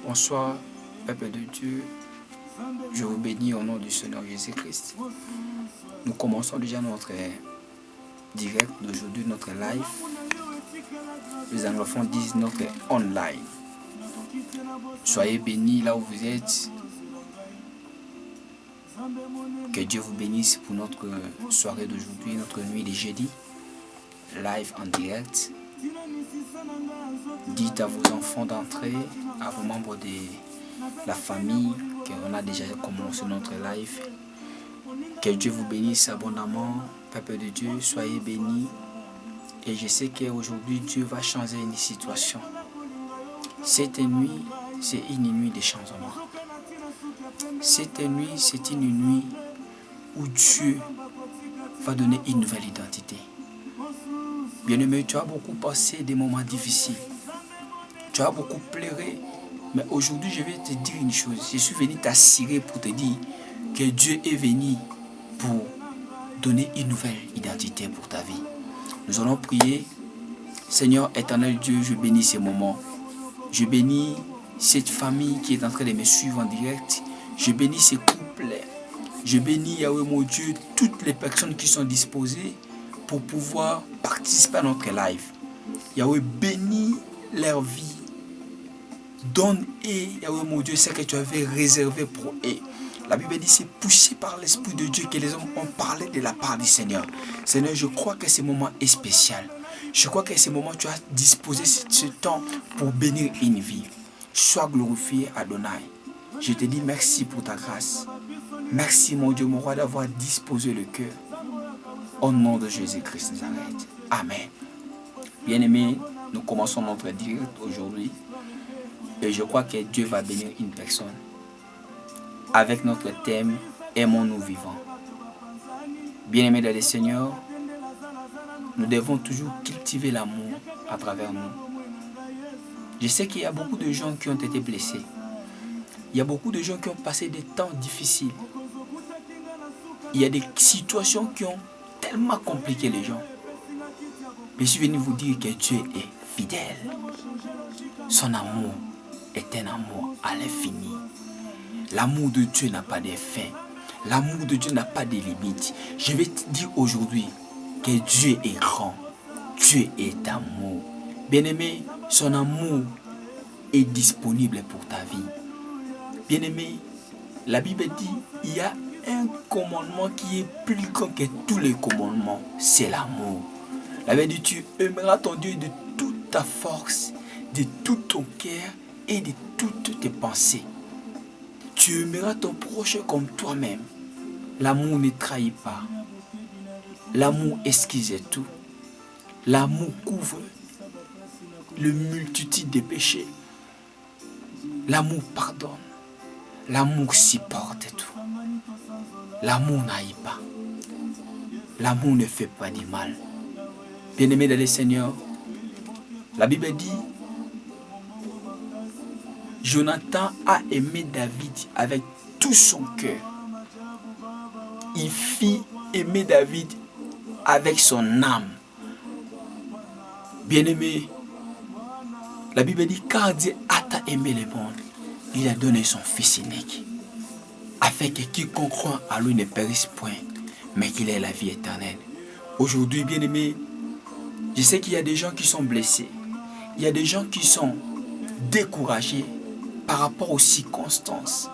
Bonsoir, peuple de Dieu. Je vous bénis au nom du Seigneur Jésus-Christ. Nous commençons déjà notre direct d'aujourd'hui, notre live. Les anglophones disent notre online. Soyez bénis là où vous êtes. Que Dieu vous bénisse pour notre soirée d'aujourd'hui, notre nuit de jeudi. Live en direct. Dites à vos enfants d'entrer, à vos membres de la famille, qu'on a déjà commencé notre live. Que Dieu vous bénisse abondamment, peuple de Dieu, soyez bénis. Et je sais qu'aujourd'hui, Dieu va changer une situation. Cette nuit, c'est une nuit de changement. Cette nuit, c'est une nuit où Dieu va donner une nouvelle identité. Bien-aimé, tu as beaucoup passé des moments difficiles. Tu as beaucoup pleuré. Mais aujourd'hui, je vais te dire une chose. Je suis venu t'assurer pour te dire que Dieu est venu pour donner une nouvelle identité pour ta vie. Nous allons prier. Seigneur éternel Dieu, je bénis ces moments. Je bénis cette famille qui est en train de me suivre en direct. Je bénis ces couples. Je bénis, Yahweh mon Dieu, toutes les personnes qui sont disposées pour pouvoir participer à notre live. Yahweh, bénis leur vie. Donne-et, Yahweh mon Dieu, ce que tu avais réservé pour eux. La Bible dit, c'est poussé par l'Esprit de Dieu que les hommes ont parlé de la part du Seigneur. Seigneur, je crois que ce moment est spécial. Je crois que ce moment, tu as disposé ce temps pour bénir une vie. Sois glorifié, Adonai. Je te dis merci pour ta grâce. Merci, mon Dieu, mon roi, d'avoir disposé le cœur. Au nom de Jésus-Christ Nazareth. Amen. Bien-aimés, nous commençons notre direct aujourd'hui. Et je crois que Dieu va bénir une personne. Avec notre thème, aimons-nous vivants. Bien-aimés dans le Seigneur, nous devons toujours cultiver l'amour à travers nous. Je sais qu'il y a beaucoup de gens qui ont été blessés. Il y a beaucoup de gens qui ont passé des temps difficiles. Il y a des situations qui ont tellement compliqué les gens. Mais je suis venu vous dire que Dieu est fidèle. Son amour est un amour à l'infini. L'amour de Dieu n'a pas de fin. L'amour de Dieu n'a pas de limite. Je vais te dire aujourd'hui que Dieu est grand. Dieu est amour. Bien-aimé, son amour est disponible pour ta vie. Bien-aimé, la Bible dit, il y a un commandement qui est plus grand que tous les commandements. C'est l'amour. La Bible dit, tu aimeras ton Dieu de toute ta force, de tout ton cœur et de toutes tes pensées. Tu aimeras ton prochain comme toi-même. L'amour ne trahit pas. L'amour excuse tout. L'amour couvre le multitude de péchés. L'amour pardonne. L'amour supporte tout. L'amour n'haït pas. L'amour ne fait pas du mal. Bien-aimé dans le Seigneur, la Bible dit, Jonathan a aimé David avec tout son cœur. Il fit aimer David avec son âme. Bien-aimé, la Bible dit, car Dieu a tant aimé le monde, il a donné son Fils unique, afin que quiconque croit à lui ne périsse point, mais qu'il ait la vie éternelle. Aujourd'hui, bien-aimé, je sais qu'il y a des gens qui sont blessés. Il y a des gens qui sont découragés par rapport aux circonstances.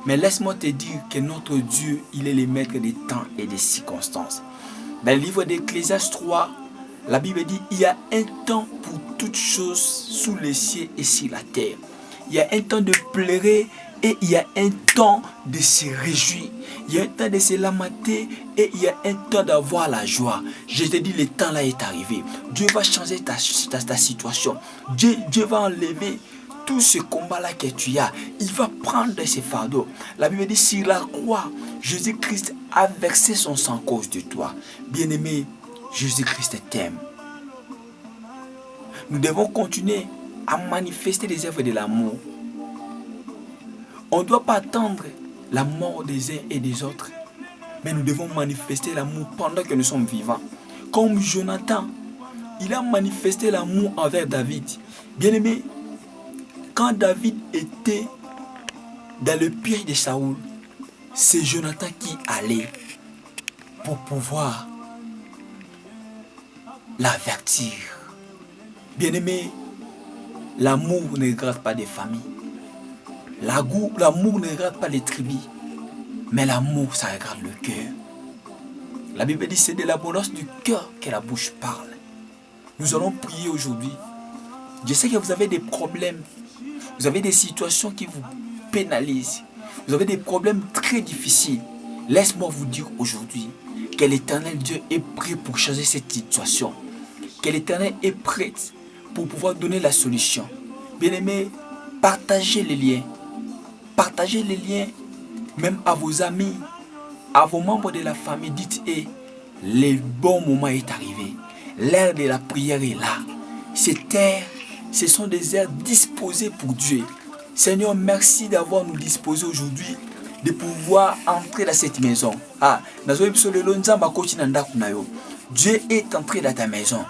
Mais laisse-moi te dire que notre Dieu, il est le maître des temps et des circonstances. Dans le livre d'Ecclésiaste 3, la Bible dit, il y a un temps pour toutes choses sous les cieux et sur la terre. Il y a un temps de pleurer et il y a un temps de se réjouir. Il y a un temps de se lamenter et il y a un temps d'avoir la joie. Je te dis, le temps là est arrivé. Dieu va changer ta situation. Dieu va enlever tout ce combat-là que tu as. Il va prendre ce fardeau. La Bible dit, sur la croix, Jésus-Christ a versé son sang à cause de toi. Bien-aimé, Jésus-Christ t'aime. Nous devons continuer à manifester les œuvres de l'amour. On ne doit pas attendre la mort des uns et des autres, mais nous devons manifester l'amour pendant que nous sommes vivants. Comme Jonathan, il a manifesté l'amour envers David. Bien-aimé, Quand David était dans le piège de Saoul, c'est Jonathan qui allait pour pouvoir l'avertir. Bien-aimé, l'amour ne regarde pas des familles. L'amour ne regarde pas les tribus. Mais l'amour, ça regarde le cœur. La Bible dit c'est de l'abondance du cœur que la bouche parle. Nous allons prier aujourd'hui. Je sais que vous avez des problèmes. Vous avez des situations qui vous pénalisent. Vous avez des problèmes très difficiles. Laisse-moi vous dire aujourd'hui que l'Éternel Dieu est prêt pour changer cette situation. Que l'Éternel est prêt pour pouvoir donner la solution. Bien-aimés, partagez les liens. Partagez les liens même à vos amis, à vos membres de la famille. Dites, le bon moment est arrivé. L'heure de la prière est là. Cette heure, ce sont des heures disposées pour Dieu. Seigneur, merci d'avoir nous disposé aujourd'hui de pouvoir entrer dans cette maison. Dieu est entré dans ta maison.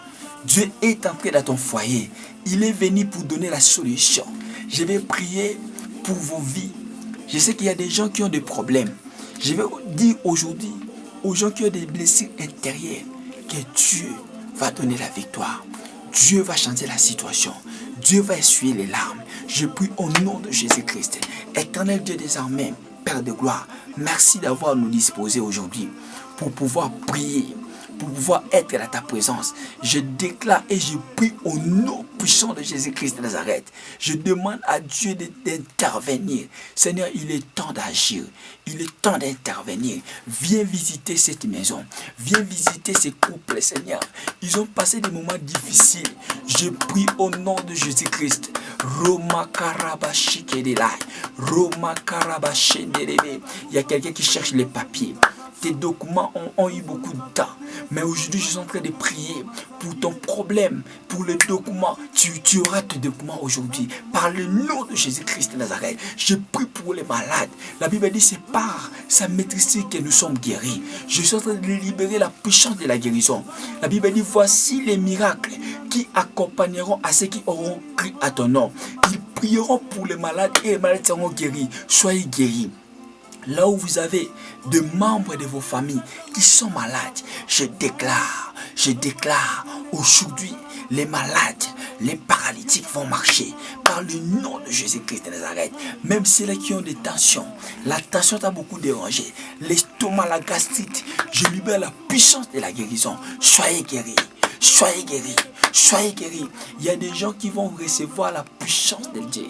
Dieu est entré dans ton foyer. Il est venu pour donner la solution. Je vais prier pour vos vies. Je sais qu'il y a des gens qui ont des problèmes. Je vais dire aujourd'hui aux gens qui ont des blessures intérieures que Dieu va donner la victoire. Dieu va changer la situation. Dieu va essuyer les larmes. Je prie au nom de Jésus-Christ. Éternel Dieu des armées, Père de gloire, merci d'avoir nous disposé aujourd'hui pour pouvoir prier, pour pouvoir être dans ta présence. Je déclare et je prie au nom puissant de Jésus-Christ de Nazareth. Je demande à Dieu d'intervenir. Seigneur, il est temps d'agir. Il est temps d'intervenir. Viens visiter cette maison. Viens visiter ces couples, Seigneur. Ils ont passé des moments difficiles. Je prie au nom de Jésus-Christ. Roma Karabashikelai. Roma Karabashendelebe. Il y a quelqu'un qui cherche les papiers. Tes documents ont eu beaucoup de temps. Mais aujourd'hui, je suis en train de prier pour ton problème, pour le document. Tu auras tes documents aujourd'hui. Par le nom de Jésus-Christ de Nazareth, je prie pour les malades. La Bible dit c'est par sa maîtrise que nous sommes guéris. Je suis en train de libérer la puissance de la guérison. La Bible dit voici les miracles qui accompagneront à ceux qui auront cru à ton nom. Ils prieront pour les malades et les malades seront guéris. Soyez guéris. Là où vous avez des membres de vos familles qui sont malades, je déclare aujourd'hui, les malades, les paralytiques vont marcher par le nom de Jésus-Christ de Nazareth. Même ceux qui ont des tensions, la tension t'a beaucoup dérangé, l'estomac, la gastrite, je libère la puissance de la guérison. Soyez guéris, soyez guéris. Soyez guéris. Il y a des gens qui vont recevoir la puissance de Dieu.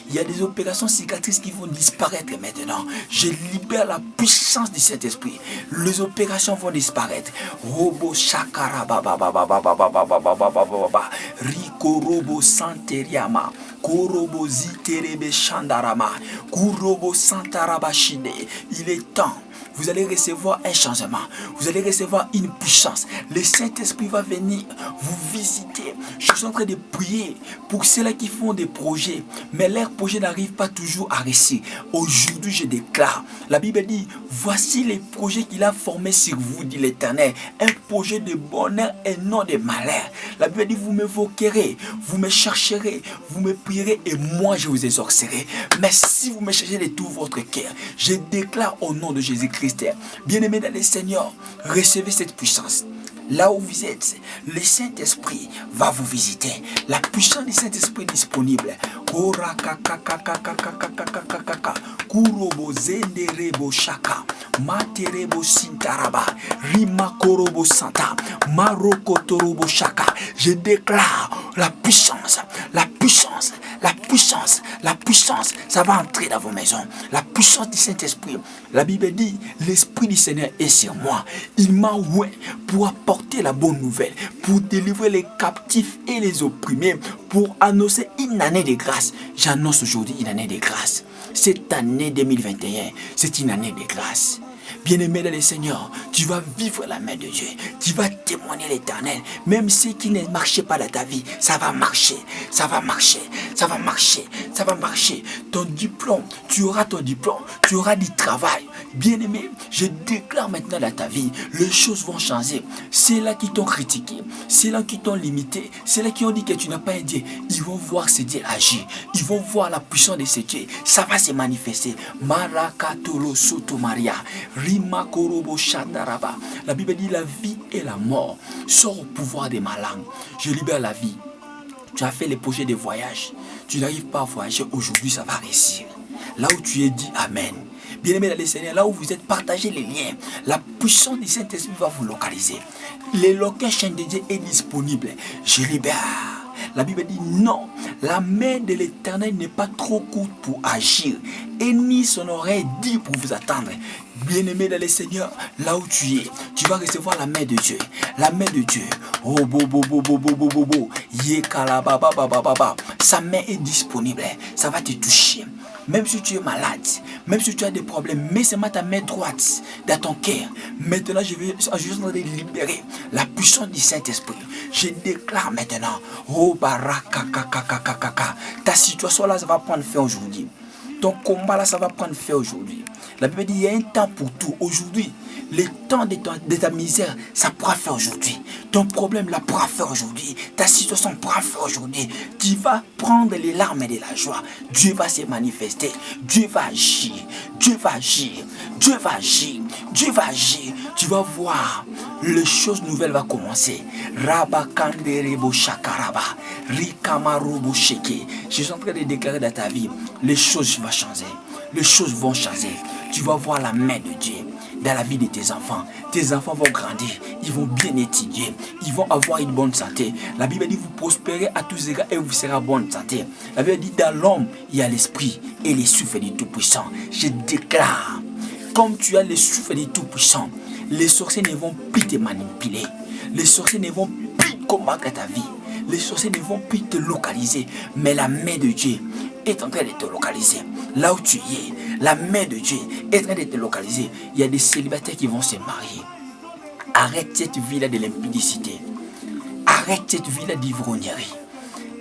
Il y a des opérations cicatrices qui vont disparaître maintenant. Je libère la puissance du Saint-Esprit. Les opérations vont disparaître. Robo shakara baba baba baba baba baba baba Rico robo santeriama. Korobo ziterebe shandarama. Kurobo santarabashide. Il est temps. Vous allez recevoir un changement. Vous allez recevoir une puissance. Le Saint-Esprit va venir vous visiter. Je suis en train de prier pour ceux-là qui font des projets. Mais leurs projets n'arrivent pas toujours à réussir. Aujourd'hui, je déclare. La Bible dit, voici les projets qu'il a formés sur vous, dit l'Éternel. Un projet de bonheur et non de malheur. La Bible dit, vous m'évoquerez, vous me chercherez, vous me prierez et moi je vous exaucerai. Mais si vous me cherchez de tout votre cœur, je déclare au nom de Jésus-Christ. Bien-aimés dans le Seigneur, recevez cette puissance. Là où vous êtes, le Saint-Esprit va vous visiter. La puissance du Saint-Esprit est disponible. Kurobo zenderebo shaka, materebo sintaraba, rimakorobo santa, marokotorobo shaka. Je déclare la puissance, la puissance, la puissance, la puissance. Ça va entrer dans vos maisons. La puissance du Saint-Esprit. La Bible dit, l'Esprit du Seigneur est sur moi. Il m'a oint pour apporter la bonne nouvelle, pour délivrer les captifs et les opprimés, pour annoncer une année de grâce. J'annonce aujourd'hui une année de grâce. Cette année 2021, c'est une année de grâce. Bien-aimé dans le Seigneur, tu vas vivre la main de Dieu. Tu vas témoigner l'Éternel. Même ce qui ne marchait pas dans ta vie, ça va marcher. Ça va marcher. Ça va marcher. Ça va marcher. Ton diplôme, tu auras ton diplôme. Tu auras du travail. Bien-aimé, je déclare maintenant dans ta vie, les choses vont changer. Ceux-là qui t'ont critiqué, ceux-là qui t'ont limité, ceux-là qui ont dit que tu n'as pas un Dieu, ils vont voir ce Dieu agir. Ils vont voir la puissance de ce Dieu. Ça va se manifester. Marakatolo soto Maria. Rima korobo shandaraba. La Bible dit la vie et la mort sont au pouvoir de ma langue. Je libère la vie. Tu as fait les projets de voyage. Tu n'arrives pas à voyager. Aujourd'hui, ça va réussir. Là où tu es dit Amen. Bien-aimé dans le Seigneur, là où vous êtes, partagez les liens. La puissance du Saint-Esprit va vous localiser. Le location de Dieu est disponible. Je libère. La Bible dit non. La main de l'Éternel n'est pas trop courte pour agir. Et ni son oreille dit pour vous attendre. Bien-aimé dans le Seigneur, là où tu es, tu vas recevoir la main de Dieu. La main de Dieu. Oh, bo, bo, bo, bo, bo, bo, bo, bo. Sa main est disponible. Ça va te toucher. Même si tu es malade, même si tu as des problèmes, mets seulement ta main droite dans ton cœur. Maintenant, je suis en train de libérer la puissance du Saint-Esprit. Je déclare maintenant, oh baraka, ta situation là, ça va prendre fin aujourd'hui. Ton combat là, ça va prendre fin aujourd'hui. La Bible dit, il y a un temps pour tout. Aujourd'hui, le temps de ta misère, ça pourra faire aujourd'hui. Ton problème là pourra faire aujourd'hui. Ta situation pourra faire aujourd'hui. Tu vas prendre les larmes de la joie. Dieu va se manifester. Dieu va agir. Dieu va agir. Dieu va agir. Dieu va agir. Tu vas voir, les choses nouvelles vont commencer. Rabakanderebo shakaraba. Rikamarubu sheke. Je suis en train de déclarer dans ta vie, les choses vont changer. Les choses vont changer. Tu vas voir la main de Dieu dans la vie de tes enfants. Tes enfants vont grandir, ils vont bien étudier, ils vont avoir une bonne santé. La Bible dit, vous prospérez à tous égards et vous serez en bonne santé. La Bible dit, dans l'homme, il y a l'esprit et les souffles du Tout-Puissant. Je déclare, comme tu as les souffles du Tout-Puissant, les sorciers ne vont plus te manipuler. Les sorciers ne vont plus combattre ta vie. Les sorciers ne vont plus te localiser. Mais la main de Dieu est en train de te localiser. Là où tu es, la main de Dieu est en train de te localiser. Il y a des célibataires qui vont se marier. Arrête cette vie-là de l'impudicité. Arrête cette vie-là d'ivrognerie.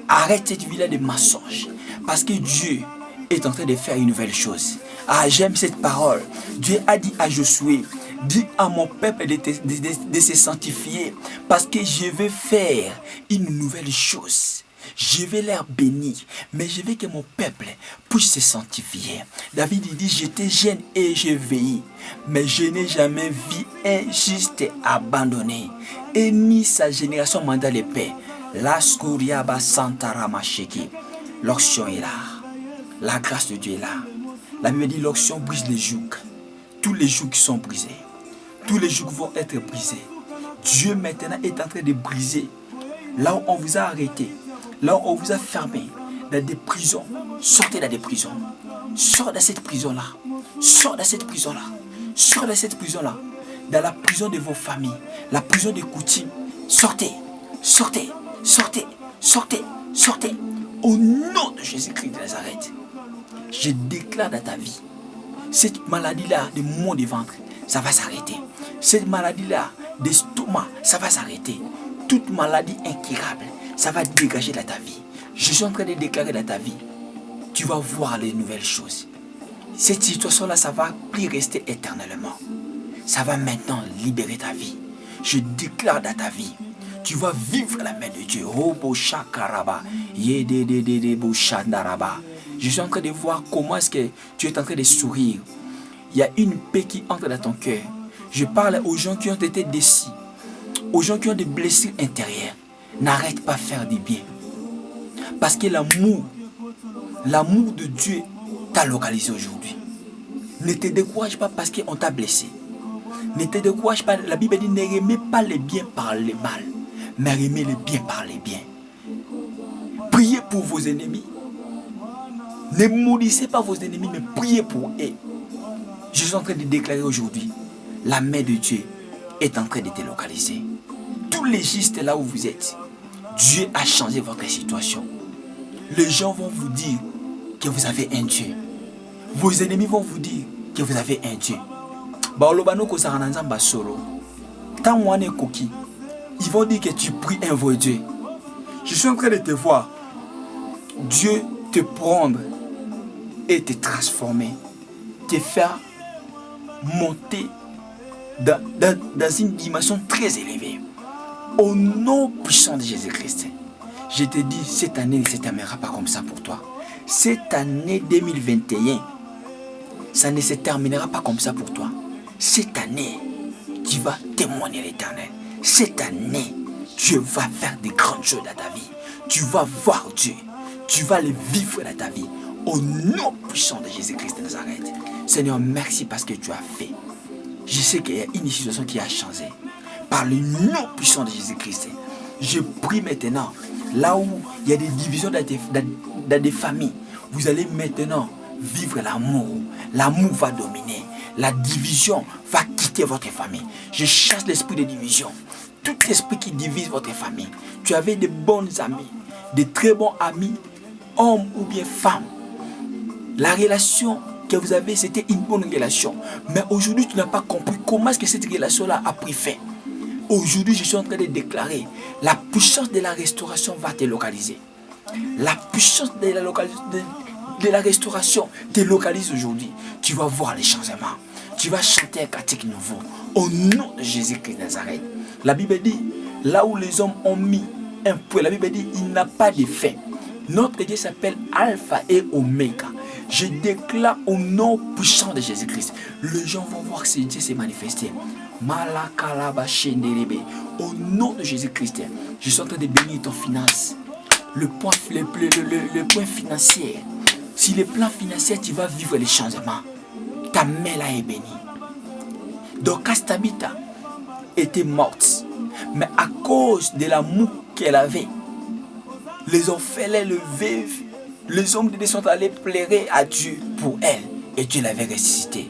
Arrête cette vie-là de mensonge. Parce que Dieu est en train de faire une nouvelle chose. Ah, j'aime cette parole. Dieu a dit à Josué, dis à mon peuple de se sanctifier. Parce que je vais faire une nouvelle chose. Je vais leur bénir, mais je veux que mon peuple puisse se sanctifier. David dit, j'étais jeune et j'ai veillé, mais je n'ai jamais vu un juste abandonné, et ni sa génération mandat le paix. L'askuriaba santarama sheki. L'onction est là, la grâce de Dieu est là. La Bible dit, l'onction brise les jougs. Tous les jougs sont brisés. Tous les jougs vont être brisés. Dieu maintenant est en train de briser. Là où on vous a arrêté, là où on vous a fermé, dans des prisons, sortez dans des prisons. Sors de cette prison-là. Sors de cette prison-là. Sors de cette prison-là. Dans la prison de vos familles, la prison des coutumes. Sortez, sortez, sortez, sortez, sortez. Au nom de Jésus-Christ de Nazareth, je déclare dans ta vie, cette maladie-là de maux de ventre, ça va s'arrêter. Cette maladie-là d'estomac, ça va s'arrêter. Toute maladie incurable, ça va dégager dans ta vie. Je suis en train de déclarer dans ta vie, tu vas voir les nouvelles choses. Cette situation-là, ça va plus rester éternellement. Ça va maintenant libérer ta vie. Je déclare dans ta vie, tu vas vivre la main de Dieu. Je suis en train de voir comment est-ce que tu es en train de sourire. Il y a une paix qui entre dans ton cœur. Je parle aux gens qui ont été déçus, aux gens qui ont des blessures intérieures. N'arrête pas de faire du bien. Parce que l'amour de Dieu t'a localisé aujourd'hui. Ne te décourage pas parce qu'on t'a blessé. Ne te décourage pas. La Bible dit, ne remets pas les biens par le mal, mais remets les biens par les biens. Priez pour vos ennemis. Ne maudissez pas vos ennemis, mais priez pour eux. Je suis en train de déclarer aujourd'hui, la main de Dieu est en train de te localiser. Tous les gestes là où vous êtes, Dieu a changé votre situation. Les gens vont vous dire que vous avez un Dieu. Vos ennemis vont vous dire que vous avez un Dieu. Ils vont dire que tu pries un vrai Dieu. Je suis en train de te voir. Dieu te prendre et te transformer. Te faire monter dans une dimension très élevée. Au nom puissant de Jésus-Christ, je te dis, cette année ne se terminera pas comme ça pour toi. Cette année 2021, ça ne se terminera pas comme ça pour toi. Cette année, tu vas témoigner l'Éternel. Cette année, Dieu va faire des grandes choses dans ta vie. Tu vas voir Dieu. Tu vas le vivre dans ta vie. Au nom puissant de Jésus-Christ de Nazareth. Seigneur, merci parce que tu as fait. Je sais qu'il y a une situation qui a changé. Par le nom puissant de Jésus-Christ, je prie maintenant, là où il y a des divisions dans des familles, vous allez maintenant vivre l'amour. L'amour va dominer. La division va quitter votre famille. Je chasse l'esprit de division. Tout esprit qui divise votre famille. Tu avais de bons amis, de très bons amis, hommes ou bien femmes. La relation que vous avez, c'était une bonne relation. Mais aujourd'hui, tu n'as pas compris comment est-ce que cette relation-là a pris fin. Aujourd'hui, je suis en train de déclarer, la puissance de la restauration va te localiser. La puissance de la restauration te localise aujourd'hui. Tu vas voir les changements. Tu vas chanter un cantique nouveau. Au nom de Jésus-Christ de Nazareth. La Bible dit, là où les hommes ont mis un point, la Bible dit, il n'a pas de fin. Notre Dieu s'appelle Alpha et Oméga. Je déclare au nom puissant de Jésus-Christ. Les gens vont voir ce Dieu se manifester. Au nom de Jésus-Christ, je suis en train de bénir ton finance. Le point financier. Si le plan financier, tu vas vivre les changements. Ta mère là est bénie. Donc, Tabitha était morte. Mais à cause de l'amour qu'elle avait, les orphelins levaient. Les hommes de Dieu sont allés pleurer à Dieu pour elle. Et Dieu l'avait ressuscité.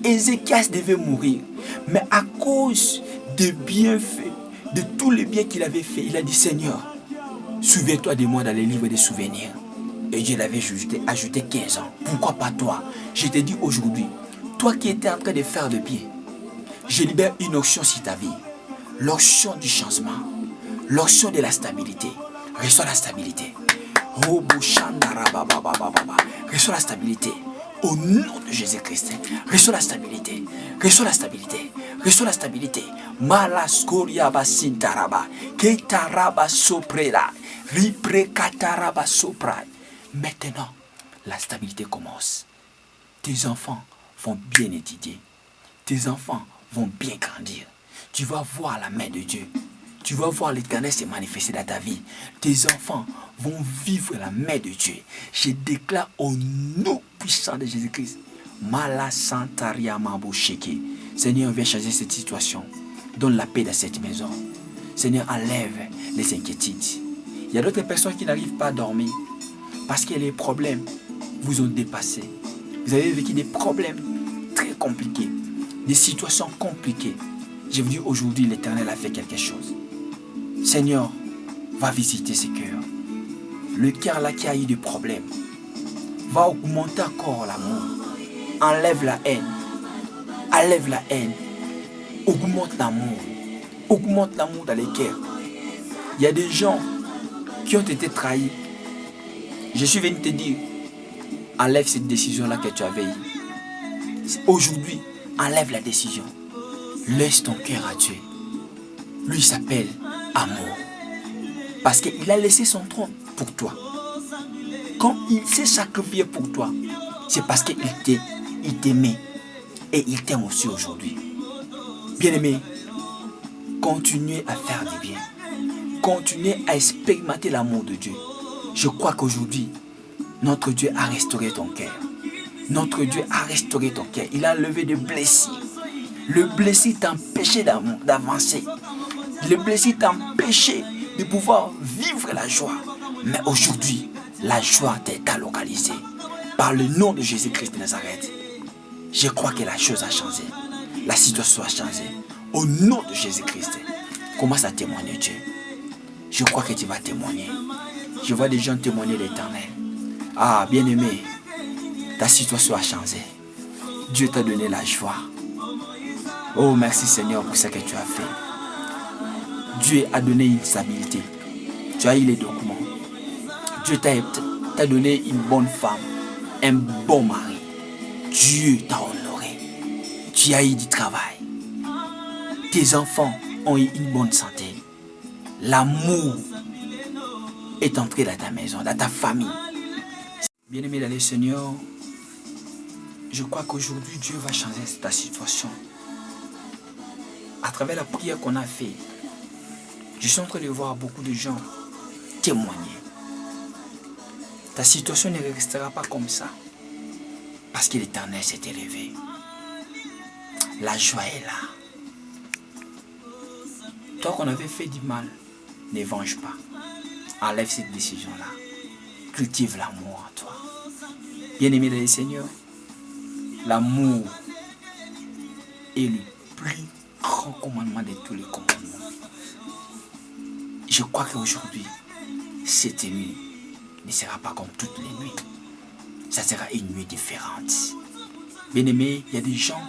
Ézéchias devait mourir. Mais à cause des bienfaits, de tous les biens qu'il avait fait, il a dit, Seigneur, souviens-toi de moi dans les livres des souvenirs. Et Dieu l'avait ajouté 15 ans. Pourquoi pas toi? Je te dis aujourd'hui, toi qui étais en train de faire le bien, je libère une option sur ta vie. L'option du changement. L'option de la stabilité. Reçois la stabilité. Reçois la stabilité. Au nom de Jésus-Christ. Reçois la stabilité. Reçois la stabilité. Reçois la stabilité. Malaskoria basintaraba. Ketaraba soprela. Ripre-kataraba sopra. Maintenant, la stabilité commence. Tes enfants vont bien étudier. Tes enfants vont bien grandir. Tu vas voir la main de Dieu. Tu vas voir l'Éternel se manifester dans ta vie. Tes enfants vont vivre la main de Dieu. Je déclare au nom puissant de Jésus-Christ. Seigneur, viens changer cette situation. Donne la paix dans cette maison. Seigneur, enlève les inquiétudes. Il y a d'autres personnes qui n'arrivent pas à dormir parce que les problèmes vous ont dépassé. Vous avez vécu des problèmes très compliqués, des situations compliquées. Je vous dis aujourd'hui, l'Éternel a fait quelque chose. Seigneur, va visiter ces cœurs. Le cœur là qui a eu des problèmes, va augmenter encore l'amour. Enlève la haine. Enlève la haine. Augmente l'amour. Augmente l'amour dans les cœurs. Il y a des gens qui ont été trahis. Je suis venu te dire, enlève cette décision-là que tu avais eue. Aujourd'hui, enlève la décision. Laisse ton cœur à Dieu. Lui s'appelle amour. Parce qu'il a laissé son trône pour toi. Quand il s'est sacrifié pour toi, c'est parce qu'il t'aimait. Et il t'aime aussi aujourd'hui. Bien-aimé, continuez à faire du bien. Continuez à expérimenter l'amour de Dieu. Je crois qu'aujourd'hui, notre Dieu a restauré ton cœur. Notre Dieu a restauré ton cœur. Il a enlevé des blessures. Le blessure t'empêchait d'avancer. Le blessure t'empêchait de pouvoir vivre la joie. Mais aujourd'hui, la joie t'est localisée. Par le nom de Jésus-Christ de Nazareth, je crois que la chose a changé. La situation a changé. Au nom de Jésus-Christ, commence à témoigner Dieu. Je crois que tu vas témoigner. Je vois des gens témoigner l'Éternel. Ah, bien-aimé, ta situation a changé. Dieu t'a donné la joie. Oh, merci Seigneur pour ce que tu as fait. Dieu a donné une stabilité. Tu as eu les documents. Dieu t'a donné une bonne femme, un bon mari. Dieu t'a honoré. Tu as eu du travail. Tes enfants ont eu une bonne santé. L'amour est entré dans ta maison, dans ta famille. Bien-aimé dans le Seigneur, je crois qu'aujourd'hui, Dieu va changer ta situation. À travers la prière qu'on a fait, je suis en train de voir beaucoup de gens témoigner. Ta situation ne restera pas comme ça. Parce que l'Éternel s'est élevé. La joie est là. Toi qu'on avait fait du mal, ne venge pas. Enlève cette décision-là. Cultive l'amour en toi. Bien-aimé dans le Seigneur, l'amour est le plus grand commandement de tous les commandements. Je crois qu'aujourd'hui, cette nuit ne sera pas comme toutes les nuits. Ça sera une nuit différente. Bien-aimé, il y a des gens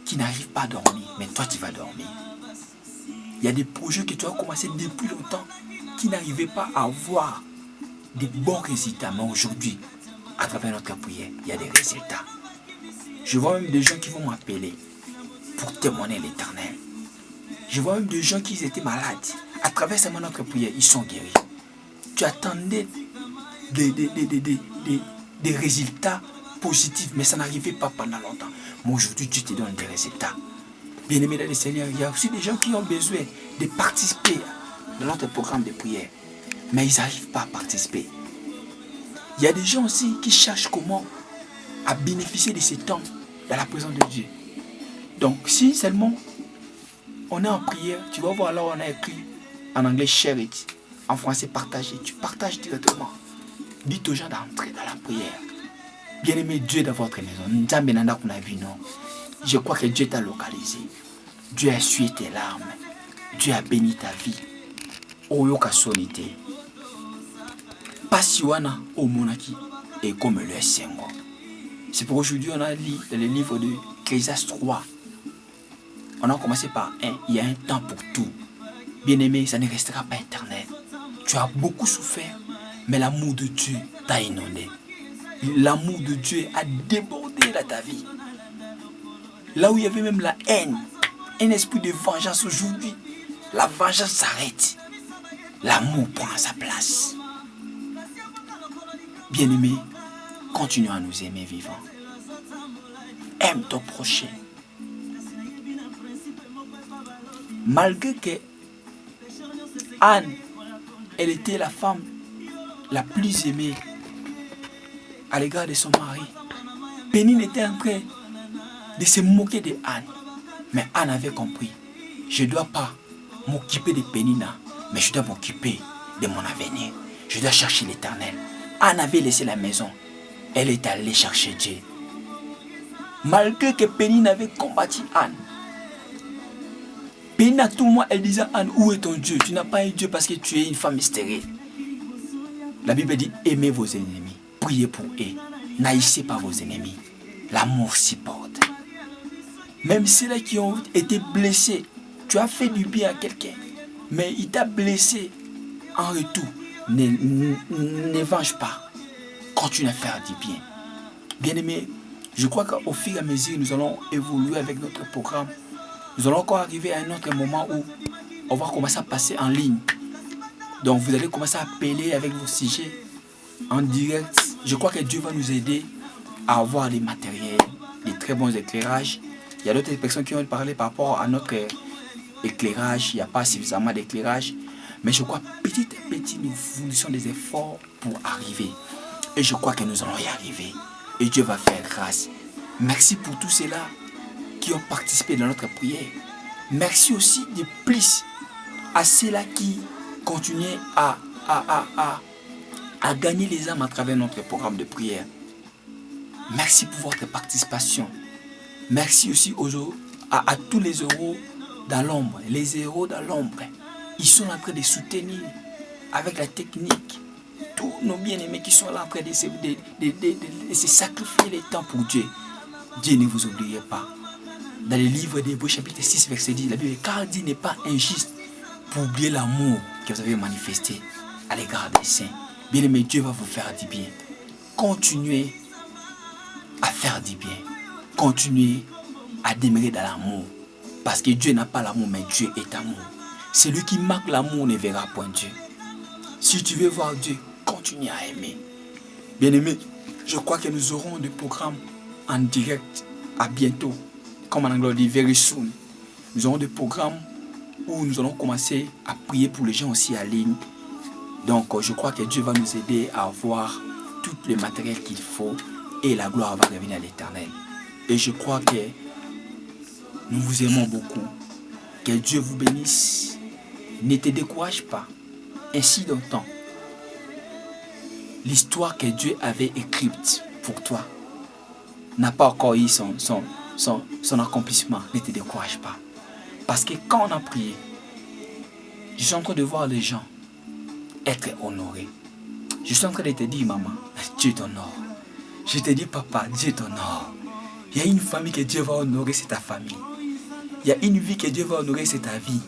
qui n'arrivent pas à dormir, mais toi tu vas dormir. Il y a des projets que tu as commencé depuis longtemps qui n'arrivaient pas à avoir des bons résultats. Mais aujourd'hui, à travers notre prière, il y a des résultats. Je vois même des gens qui vont m'appeler pour témoigner l'Éternel. Je vois même des gens qui étaient malades. À travers seulement notre prière, ils sont guéris. Tu attendais des résultats positifs, mais ça n'arrivait pas pendant longtemps. Mais aujourd'hui, Dieu te donne des résultats. Bien-aimé dans le Seigneur, il y a aussi des gens qui ont besoin de participer dans notre programme de prière, mais ils n'arrivent pas à participer. Il y a des gens aussi qui cherchent comment à bénéficier de ce temps dans la présence de Dieu. Donc, si seulement on est en prière, tu vas voir là où on a écrit en anglais share it, en français partager. Tu partages directement. Dites aux gens d'entrer dans la prière. Bien-aimé, Dieu dans votre maison. Je crois que Dieu t'a localisé. Dieu a essuyé tes larmes. Dieu a béni ta vie. Oyoka sonité. Pasiwana au monaki et comme le Sengo. C'est pour aujourd'hui on a lu dans le livre de Ecclésiaste 3. On a commencé par 1. Il y a un temps pour tout. Bien-aimé, ça ne restera pas éternel. Tu as beaucoup souffert, mais l'amour de Dieu t'a inondé. L'amour de Dieu a débordé dans ta vie. Là où il y avait même la haine, un esprit de vengeance aujourd'hui, la vengeance s'arrête. L'amour prend sa place. Bien-aimé, continue à nous aimer vivants. Aime ton prochain. Malgré que Anne, elle était la femme la plus aimée à l'égard de son mari, Pénine était en train de se moquer de Anne. Mais Anne avait compris. Je ne dois pas m'occuper de Pénina, mais je dois m'occuper de mon avenir. Je dois chercher l'Éternel. Anne avait laissé la maison. Elle est allée chercher Dieu. Malgré que Pénine avait combattu Anne. Pénine à tout moment, elle disait à Anne, où est ton Dieu? Tu n'as pas un Dieu parce que tu es une femme stérile. La Bible dit, aimez vos ennemis. Priez pour eux. N'haïssez pas vos ennemis. L'amour s'y porte. Même ceux-là qui ont été blessés, tu as fait du bien à quelqu'un, mais il t'a blessé en retour. Ne venge pas. Continue à faire du bien. Bien-aimé, je crois qu'au fur et à mesure, nous allons évoluer avec notre programme. Nous allons encore arriver à un autre moment où on va commencer à passer en ligne. Donc vous allez commencer à appeler avec vos sujets en direct. Je crois que Dieu va nous aider à avoir des matériels, des très bons éclairages. Il y a d'autres personnes qui ont parlé par rapport à notre éclairage. Il n'y a pas suffisamment d'éclairage. Mais je crois petit à petit, nous fournissons des efforts pour arriver. Et je crois que nous allons y arriver. Et Dieu va faire grâce. Merci pour tous ceux-là qui ont participé dans notre prière. Merci aussi de plus à ceux-là qui continuent à gagner les âmes à travers notre programme de prière. Merci pour votre participation. Merci aussi à tous les héros dans l'ombre. Les héros dans l'ombre, ils sont en train de soutenir avec la technique tous nos bien-aimés qui sont là en train de se sacrifier le temps pour Dieu. Dieu ne vous oubliez pas. Dans le livre d'Hébreux chapitre 6 verset 10, la Bible dit, car Dieu n'est pas injuste pour oublier l'amour que vous avez manifesté à l'égard des saints. Bien-aimé, Dieu va vous faire du bien. Continuez à faire du bien. Continuez à demeurer dans l'amour. Parce que Dieu n'a pas l'amour, mais Dieu est amour. Celui qui marque l'amour ne verra point Dieu. Si tu veux voir Dieu, continue à aimer. Bien-aimés, je crois que nous aurons des programmes en direct à bientôt. Comme en anglais on dit, very soon. Nous aurons des programmes où nous allons commencer à prier pour les gens aussi en ligne. Donc je crois que Dieu va nous aider à avoir tout le matériel qu'il faut et la gloire va revenir à l'Éternel. Et je crois que nous vous aimons beaucoup. Que Dieu vous bénisse. Ne te décourage pas. Ainsi longtemps, l'histoire que Dieu avait écrite pour toi n'a pas encore eu son accomplissement. Ne te décourage pas. Parce que quand on a prié, je suis en train de voir les gens être honorés. Je suis en train de te dire, maman, Dieu t'honore. Je te dis, papa, Dieu t'honore. Il y a une famille que Dieu va honorer, c'est ta famille. Il y a une vie que Dieu va honorer, c'est ta vie.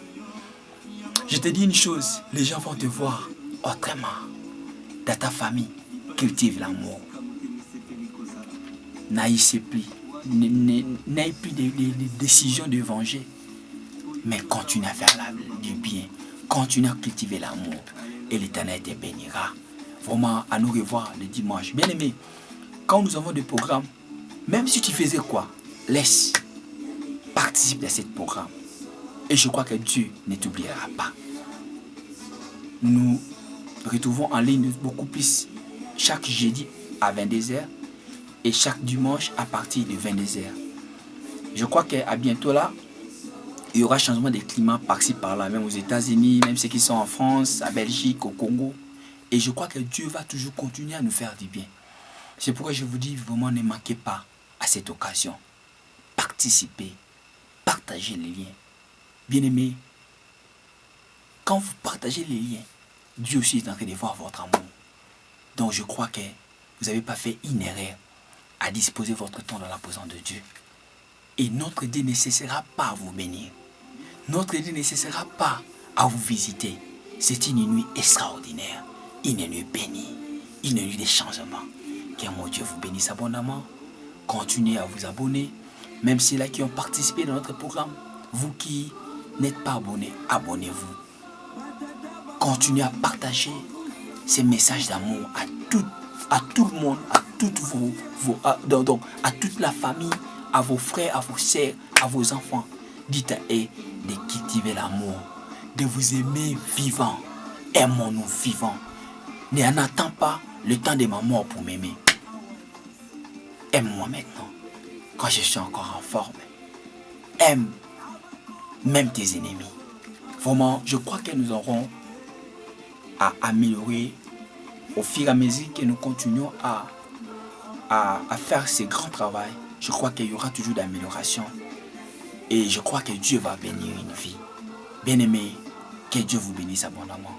Je te dis une chose, les gens vont te voir autrement. Dans ta famille, cultive l'amour. N'haïssez plus. N'ayez plus des décisions de venger. Mais continue à faire du bien. Continue à cultiver l'amour. Et l'Éternel te bénira. Vraiment, à nous revoir le dimanche. Bien aimé, quand nous avons des programmes, même si tu faisais quoi, laisse. Participe à ce programme. Et je crois que Dieu ne t'oubliera pas. Nous retrouvons en ligne beaucoup plus chaque jeudi à 22h et chaque dimanche à partir de 22h. Je crois qu'à bientôt là, il y aura changement de climat par-ci par-là, même aux États-Unis, même ceux qui sont en France, à Belgique, au Congo. Et je crois que Dieu va toujours continuer à nous faire du bien. C'est pourquoi je vous dis vraiment ne manquez pas à cette occasion. Participez, partagez les liens. Bien-aimés, quand vous partagez les liens, Dieu aussi est en train de voir votre amour. Donc je crois que vous n'avez pas fait une erreur à disposer votre temps dans la présence de Dieu. Et notre Dieu ne cessera pas à vous bénir. Notre Dieu ne cessera pas à vous visiter. C'est une nuit extraordinaire. Une nuit bénie. Une nuit de changement. Que mon Dieu vous bénisse abondamment. Continuez à vous abonner. Même ceux-là qui ont participé dans notre programme. Vous qui n'êtes pas abonnés, abonnez-vous. Continuez à partager ces messages d'amour à tout le monde, à toute la famille, à vos frères, à vos sœurs, à vos enfants. Dites à eux de cultiver l'amour, de vous aimer vivant. Aimons-nous vivants. N'attends pas le temps de ma mort pour m'aimer. Aime-moi maintenant, quand je suis encore en forme. Aime même tes ennemis. Vraiment, je crois que nous aurons à améliorer au fur et à mesure que nous continuons à faire ce grand travail. Je crois qu'il y aura toujours d'amélioration. Et je crois que Dieu va bénir une vie. Bien-aimés, que Dieu vous bénisse abondamment.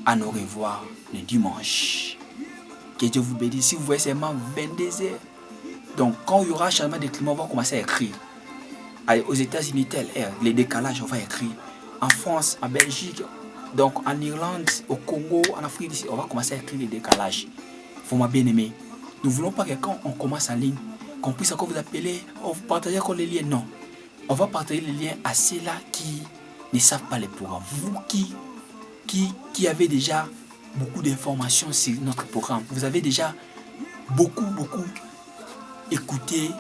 À nous revoir le dimanche. Que Dieu vous bénisse. Si vous voyez seulement 22h. Donc quand il y aura changement de climat, on va commencer à écrire. Aux États-Unis, les décalages, on va écrire. En France, en Belgique, donc en Irlande, au Congo, en Afrique, on va commencer à écrire les décalages. Faut moi bien aimer. Nous ne voulons pas que quand on commence en ligne, qu'on puisse encore vous appeler, vous partagez encore les liens. Non. On va partager les liens à ceux-là qui ne savent pas les programmes. Vous qui avez déjà beaucoup d'informations sur notre programme, vous avez déjà beaucoup écouté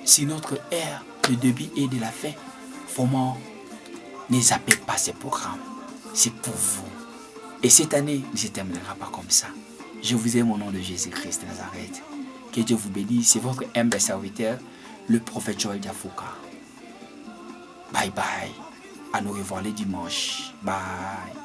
sur notre ère de début et de la fin. Vraiment, ne zappez pas ces programmes. C'est pour vous. Et cette année ne se terminera pas comme ça. Je vous aime au nom de Jésus-Christ de Nazareth. Que Dieu vous bénisse. C'est votre humble serviteur, le prophète Joël Diafouka. Bye bye. À nous revoir les dimanches. Bye.